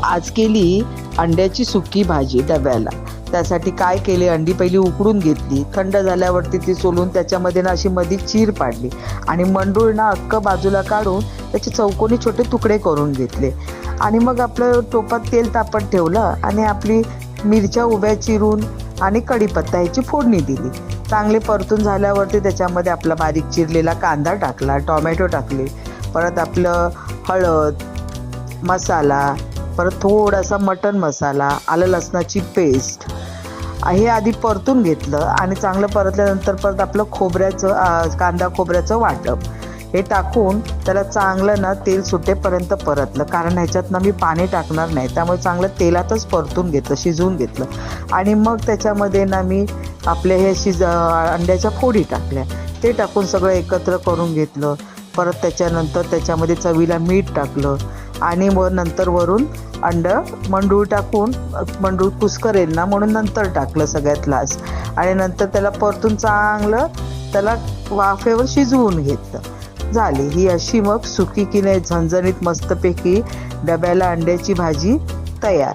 आज केली अंड्याची सुकी भाजी डब्याला. त्यासाठी काय केले, अंडी पहिली उकडून घेतली, थंड झाल्यावरती ती सोलून त्याच्यामध्ये ना अशी मध्ये चीर पाडली आणि मंडूळ ना अख्खं बाजूला काढून त्याचे चौकोनी छोटे तुकडे करून घेतले. आणि मग आपलं टोपात तेल तापत ठेवलं आणि आपली मिरच्या उभ्या चिरून आणि कढीपत्ता ह्याची फोडणी दिली. चांगले परतून झाल्यावरती त्याच्यामध्ये आपला बारीक चिरलेला कांदा टाकला, टोमॅटो टाकले, परत आपलं हळद, मसाला, परत थोडासा मटण मसाला, आलं लसणाची पेस्ट हे आधी परतून घेतलं आणि चांगलं परतल्यानंतर परत आपलं कांदा खोबऱ्याचं वाटप हे टाकून त्याला चांगलं ना तेल सुटेपर्यंत परतलं, कारण ह्याच्यात ना मी पाणी टाकणार नाही, त्यामुळे चांगलं तेलातच परतून घेतलं, शिजवून घेतलं. आणि मग त्याच्यामध्ये ना मी आपले हे अंड्याच्या फोडी टाकल्या, ते टाकून सगळं एकत्र करून घेतलं. परत त्याच्यानंतर त्याच्यामध्ये चवीला मीठ टाकलं आणि मग नंतर वरून मंडूळ टाकून, मंडूळ कुस्करेल ना म्हणून नंतर टाकलं सगळ्यात लास्ट. आणि नंतर त्याला परतून चांगलं त्याला वाफेवर शिजवून घेतलं. झाली ही अशी मग सुकी की नाही झणझणीत मस्तपैकी डब्याला अंड्याची भाजी तयार.